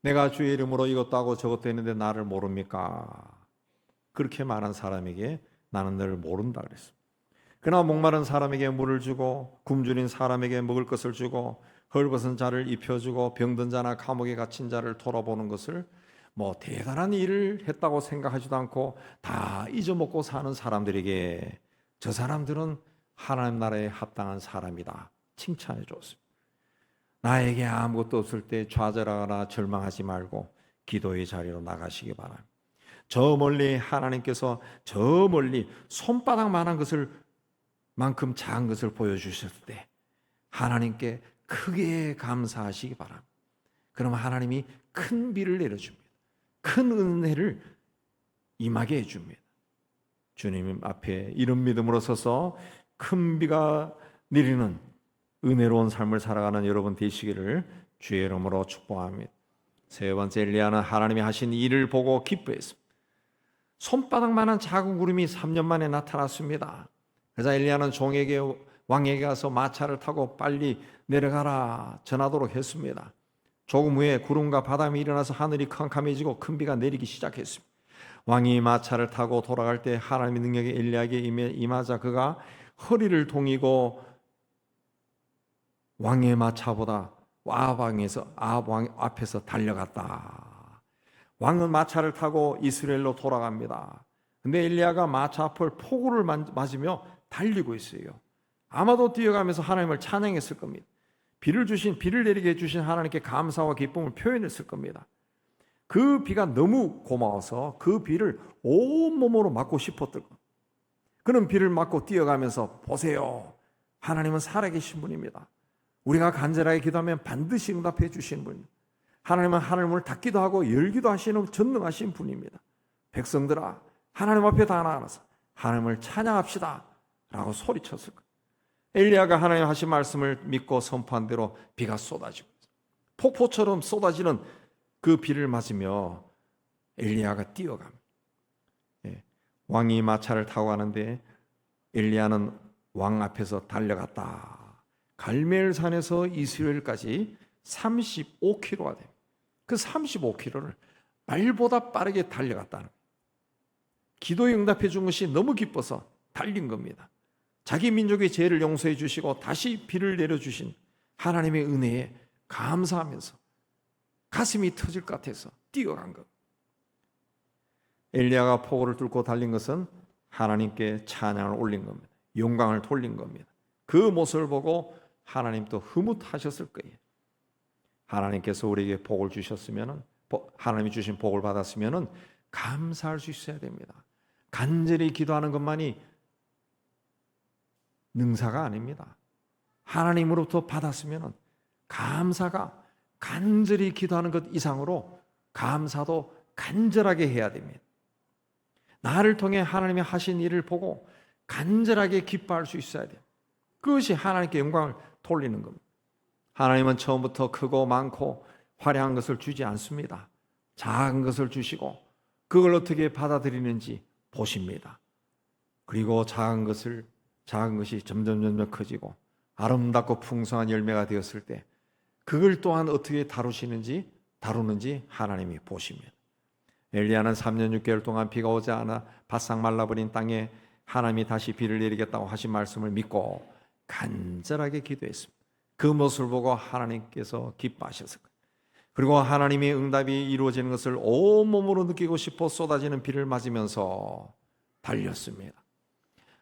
내가 주의 이름으로 이것도 하고 저것도 했는데 나를 모릅니까? 그렇게 말한 사람에게 나는 너를 모른다 그랬습니다. 그러나 목마른 사람에게 물을 주고 굶주린 사람에게 먹을 것을 주고 헐벗은 자를 입혀주고 병든 자나 감옥에 갇힌 자를 돌아보는 것을 대단한 일을 했다고 생각하지도 않고 다 잊어먹고 사는 사람들에게 저 사람들은 하나님 나라에 합당한 사람이다 칭찬해 줬습니다. 나에게 아무것도 없을 때 좌절하거나 절망하지 말고 기도의 자리로 나가시기 바랍니다. 저 멀리 하나님께서 저 멀리 손바닥만한 것을 만큼 작은 것을 보여주셨을 때 하나님께 크게 감사하시기 바랍니다. 그러면 하나님이 큰 비를 내려줍니다. 큰 은혜를 임하게 해줍니다. 주님 앞에 이런 믿음으로 서서 큰 비가 내리는 은혜로운 삶을 살아가는 여러분 되시기를 주의 이름으로 축복합니다. 세 번째, 엘리야는 하나님이 하신 일을 보고 기뻐했습니다. 손바닥만한 작은 구름이 3년 만에 나타났습니다. 그래서 엘리야는 왕에게 가서 마차를 타고 빨리 내려가라 전하도록 했습니다. 조금 후에 구름과 바람이 일어나서 하늘이 캄캄해지고 큰 비가 내리기 시작했습니다. 왕이 마차를 타고 돌아갈 때 하나님의 능력이 엘리야에게 임하자 그가 허리를 동이고 왕의 마차보다 아합 앞에서 달려갔다. 왕은 마차를 타고 이스라엘로 돌아갑니다. 근데 엘리야가 마차 앞을 폭우를 맞으며 달리고 있어요. 아마도 뛰어가면서 하나님을 찬양했을 겁니다. 비를 내리게 해주신 하나님께 감사와 기쁨을 표현했을 겁니다. 그 비가 너무 고마워서 그 비를 온몸으로 맞고 싶었던 것. 그는 비를 맞고 뛰어가면서 보세요. 하나님은 살아계신 분입니다. 우리가 간절하게 기도하면 반드시 응답해 주시는 분입니다. 하나님은 하늘문을 닫기도 하고 열기도 하시는 전능하신 분입니다. 백성들아 하나님 앞에 다 나가서 하나님을 찬양합시다 라고 소리쳤을 거예요. 엘리야가 하나님 하신 말씀을 믿고 선포한 대로 비가 쏟아지고 폭포처럼 쏟아지는 그 비를 맞으며 엘리야가 뛰어갑니다. 왕이 마차를 타고 가는데 엘리야는 왕 앞에서 달려갔다. 갈멜산에서 이스라엘까지 35km가 됩니다. 그 35km를 말보다 빠르게 달려갔다는 거예요. 기도에 응답해 준 것이 너무 기뻐서 달린 겁니다. 자기 민족의 죄를 용서해 주시고 다시 비를 내려주신 하나님의 은혜에 감사하면서 가슴이 터질 것 같아서 뛰어간 것. 엘리야가 포로를 뚫고 달린 것은 하나님께 찬양을 올린 겁니다. 영광을 돌린 겁니다. 그 모습을 보고 하나님도 흐뭇하셨을 거예요. 하나님께서 우리에게 복을 주셨으면, 하나님이 주신 복을 받았으면 감사할 수 있어야 됩니다. 간절히 기도하는 것만이 능사가 아닙니다. 하나님으로부터 받았으면 감사가 간절히 기도하는 것 이상으로 감사도 간절하게 해야 됩니다. 나를 통해 하나님이 하신 일을 보고 간절하게 기뻐할 수 있어야 돼요. 그것이 하나님께 영광을 돌리는 겁니다. 하나님은 처음부터 크고 많고 화려한 것을 주지 않습니다. 작은 것을 주시고 그걸 어떻게 받아들이는지 보십니다. 그리고 작은 것이 점점 커지고 아름답고 풍성한 열매가 되었을 때 그걸 또한 어떻게 다루는지 하나님이 보십니다. 엘리야는 3년 6개월 동안 비가 오지 않아 바싹 말라버린 땅에 하나님이 다시 비를 내리겠다고 하신 말씀을 믿고 간절하게 기도했습니다. 그 모습을 보고 하나님께서 기뻐하셨을 거예요. 그리고 하나님의 응답이 이루어지는 것을 온몸으로 느끼고 싶어 쏟아지는 비를 맞으면서 달렸습니다.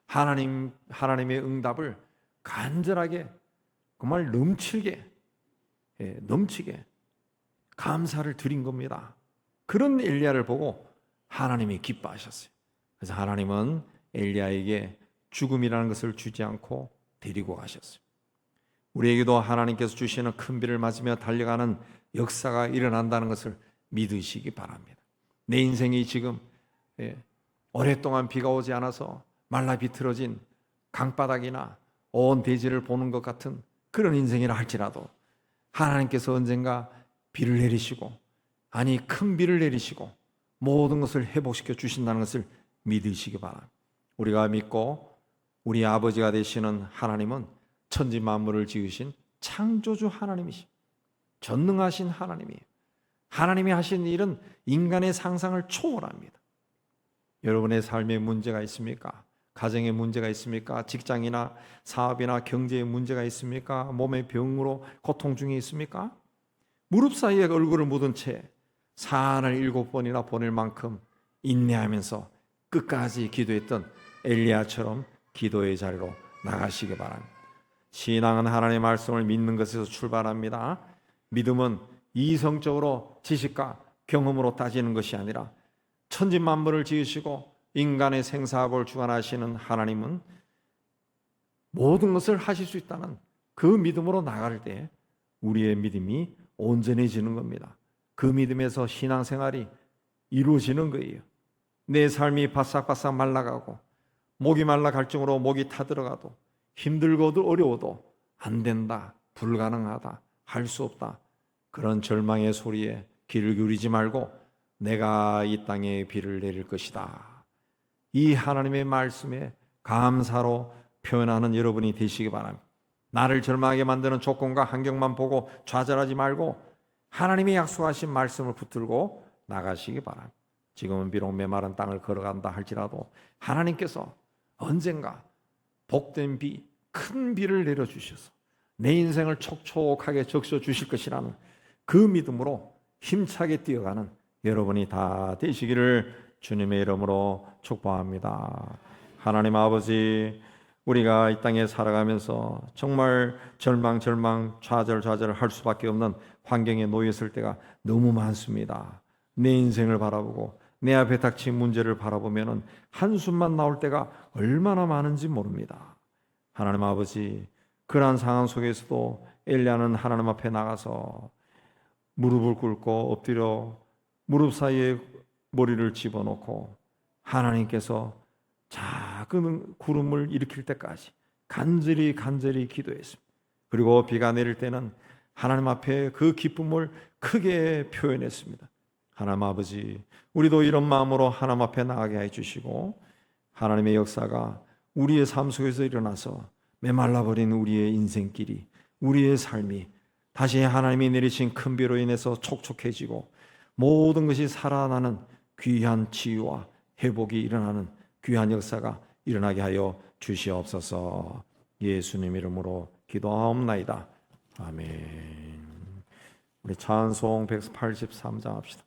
하나님의 응답을 간절하게 정말 넘치게 감사를 드린 겁니다. 그런 엘리야를 보고 하나님이 기뻐하셨어요. 그래서 하나님은 엘리야에게 죽음이라는 것을 주지 않고 데리고 가셨어요. 우리에게도 하나님께서 주시는 큰 비를 맞으며 달려가는 역사가 일어난다는 것을 믿으시기 바랍니다. 내 인생이 지금 오랫동안 비가 오지 않아서 말라 비틀어진 강바닥이나 온 대지를 보는 것 같은 그런 인생이라 할지라도 하나님께서 언젠가 비를 내리시고, 아니 큰 비를 내리시고 모든 것을 회복시켜 주신다는 것을 믿으시기 바랍니다. 우리가 믿고 우리 아버지가 되시는 하나님은 천지 만물을 지으신 창조주 하나님이십니다. 전능하신 하나님이에요. 하나님이 하신 일은 인간의 상상을 초월합니다. 여러분의 삶에 문제가 있습니까? 가정에 문제가 있습니까? 직장이나 사업이나 경제에 문제가 있습니까? 몸의 병으로 고통 중에 있습니까? 무릎 사이에 얼굴을 묻은 채 산을 7번이나 보낼 만큼 인내하면서 끝까지 기도했던 엘리야처럼 기도의 자리로 나가시기 바랍니다. 신앙은 하나님의 말씀을 믿는 것에서 출발합니다. 믿음은 이성적으로 지식과 경험으로 따지는 것이 아니라 천지 만물을 지으시고 인간의 생사학을 주관하시는 하나님은 모든 것을 하실 수 있다는 그 믿음으로 나갈 때 우리의 믿음이 온전해지는 겁니다. 그 믿음에서 신앙생활이 이루어지는 거예요. 내 삶이 바싹바싹 말라가고 목이 말라 갈증으로 목이 타들어가도 힘들고도 어려워도 안 된다, 불가능하다, 할 수 없다, 그런 절망의 소리에 귀를 기울이지 말고 내가 이 땅에 비를 내릴 것이다, 이 하나님의 말씀에 감사로 표현하는 여러분이 되시기 바랍니다. 나를 절망하게 만드는 조건과 환경만 보고 좌절하지 말고 하나님이 약속하신 말씀을 붙들고 나가시기 바랍니다. 지금은 비록 메마른 땅을 걸어간다 할지라도 하나님께서 언젠가 복된 비, 큰 비를 내려주셔서 내 인생을 촉촉하게 적셔 주실 것이라는 그 믿음으로 힘차게 뛰어가는 여러분이 다 되시기를 주님의 이름으로 축복합니다. 하나님 아버지, 우리가 이 땅에 살아가면서 정말 절망, 좌절 할 수밖에 없는 환경에 놓였을 때가 너무 많습니다. 내 인생을 바라보고 내 앞에 닥친 문제를 바라보면 한숨만 나올 때가 얼마나 많은지 모릅니다. 하나님 아버지, 그러한 상황 속에서도 엘리야는 하나님 앞에 나가서 무릎을 꿇고 엎드려 무릎 사이에 머리를 집어넣고 하나님께서 작은 구름을 일으킬 때까지 간절히 기도했습니다. 그리고 비가 내릴 때는 하나님 앞에 그 기쁨을 크게 표현했습니다. 하나님 아버지, 우리도 이런 마음으로 하나님 앞에 나가게 해주시고 하나님의 역사가 우리의 삶 속에서 일어나서 메말라버린 우리의 인생길이, 우리의 삶이 다시 하나님이 내리신 큰 비로 인해서 촉촉해지고 모든 것이 살아나는 귀한 치유와 회복이 일어나는 귀한 역사가 일어나게 하여 주시옵소서. 예수님 이름으로 기도하옵나이다. 아멘. 우리 찬송 183장 합시다.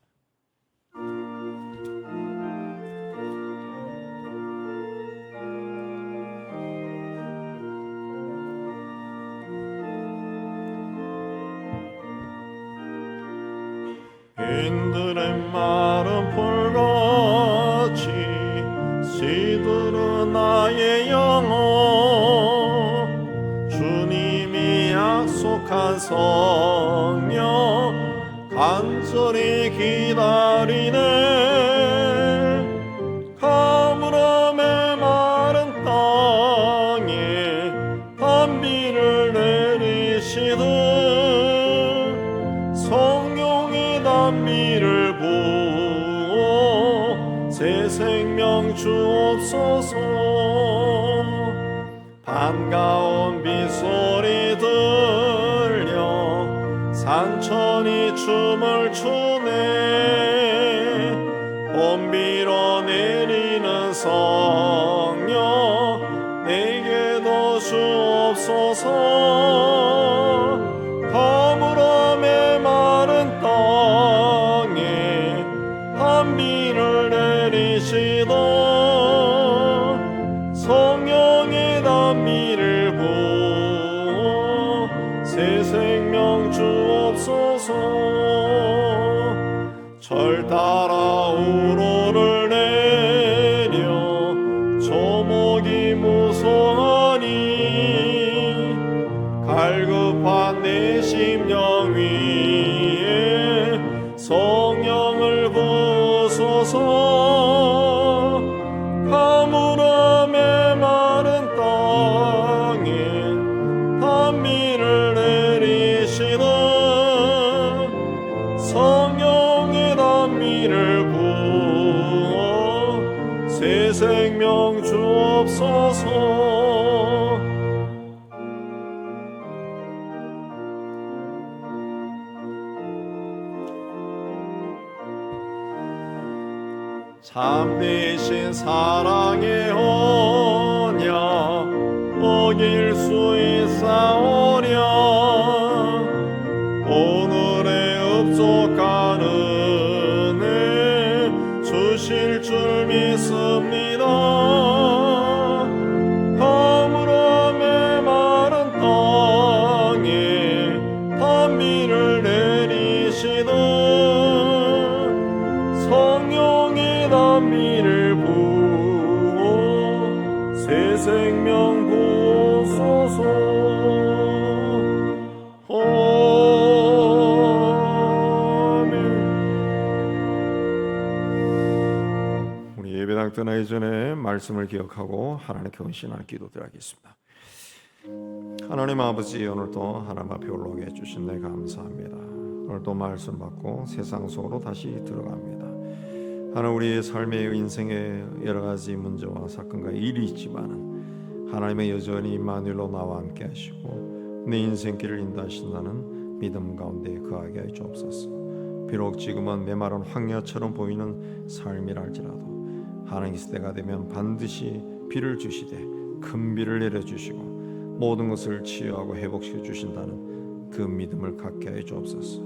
빈들의 마른 풀같이 시들은 나의 영혼, 주님이 약속한 성령 간절히 기다리네. 가물어 메마른 땅에 단비를 내리시듯 성령의 단비를 부어 새 생명 주옵소서. 반가운 빗소리 들려 산천이 춤을 추네. 봄비로 내리는 성령 내게도 주옵소서. 가물어 메마른 땅에 단비를 내리시던 성령의 단비를 부어 새 생명 주옵소서. 절 따라 우로를 내려 조목이 무성하니 갈급한 내 심령 위에 성령을 부으소서. 가물어 메마른 땅에 단비를 내리시던 성령의 단비를 부어 새 생명 주옵소서. 참되신 사랑의 언약 어길 수 있사오랴. 오늘의 흡족한 은혜 주실 줄 믿습니다. 가물어 메마른 땅에 단비를 내리시던 성령의 단비를 부어 새 생명 부소서. 아멘. 우리 예배당 떠나기 전에 말씀을 기억하고 하나님께 헌신하는 기도드리겠습니다. 하나님 아버지, 오늘도 하나님 앞에 올라오게 해주신 데 감사합니다. 오늘도 말씀 받고 세상 속으로 다시 들어갑니다. 하나님, 우리의 삶의 인생에 여러 가지 문제와 사건과 일이 있지만은 하나님의 여전히 임마누엘로 나와 함께 하시고 내 인생길을 인도하신다는 믿음 가운데 거하게 하여 주옵소서. 비록 지금은 메마른 황야처럼 보이는 삶이랄지라도 하나님께서 때가 되면 반드시 비를 주시되 큰 비를 내려주시고 모든 것을 치유하고 회복시켜 주신다는 그 믿음을 갖게 하여 주옵소서.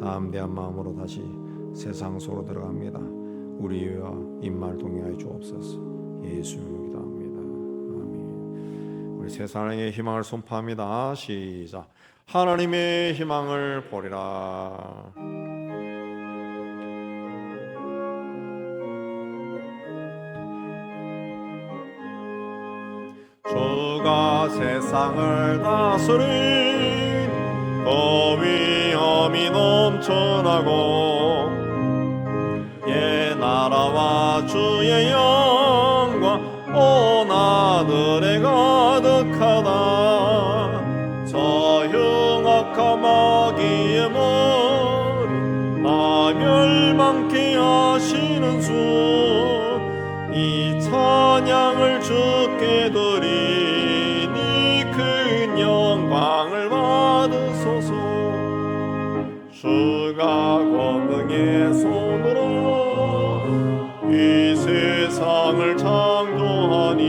담대한 마음으로 다시 세상 속으로 들어갑니다. 우리와 임마를 동행하여 주옵소서. 예수 기도합니다. 아멘. 우리 세상의 희망을 선포합니다. 시작. 하나님의 희망을 보리라. 주가 세상을 다스린 그 위엄이 넘쳐나고 예 나라와 주의 영광 온 하늘에 가득하다. 저 흉악한 마귀의 머리 멸망케 하시는 주 이 찬양을 주께 드리니 큰 영광을 받으소서. 주가 권능의 손으로 이 세상을 창조하니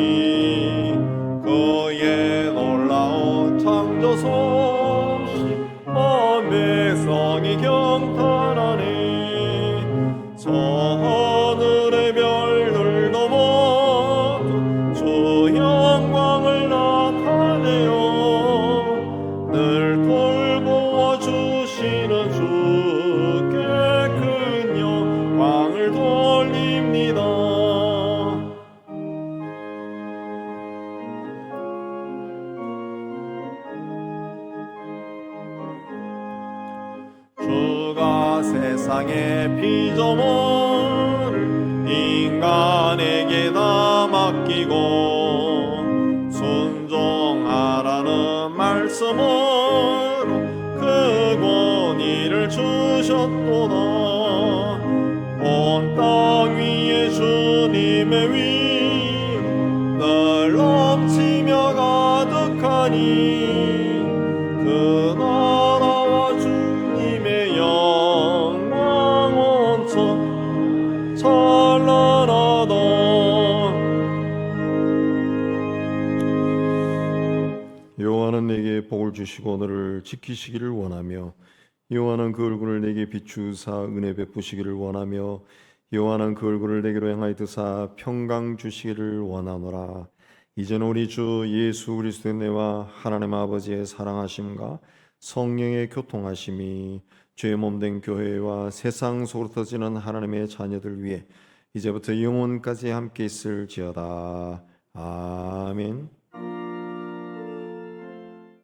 세상의 피조물을 인간에게 다 맡기고 순종하라는 말씀으로 그 권위를 주셨도다. 온 땅 위에 주님의 위로 늘 넘치며 가득하니 그 나라와 주님의 영광 온천 찬란하다. 여호와는 내게 복을 주시고 너를 지키시기를 원하며 여호와는 그 얼굴을 내게 비추사 은혜 베푸시기를 원하며 여호와는 그 얼굴을 내게로 향하여 드사 평강 주시기를 원하노라. 이제는 우리 주 예수 그리스도의 은혜와 하나님 아버지의 사랑하심과 성령의 교통하심이 죄의 몸된 교회와 세상 속으로 터지는 하나님의 자녀들 위해 이제부터 영원까지 함께 있을지어다. 아멘.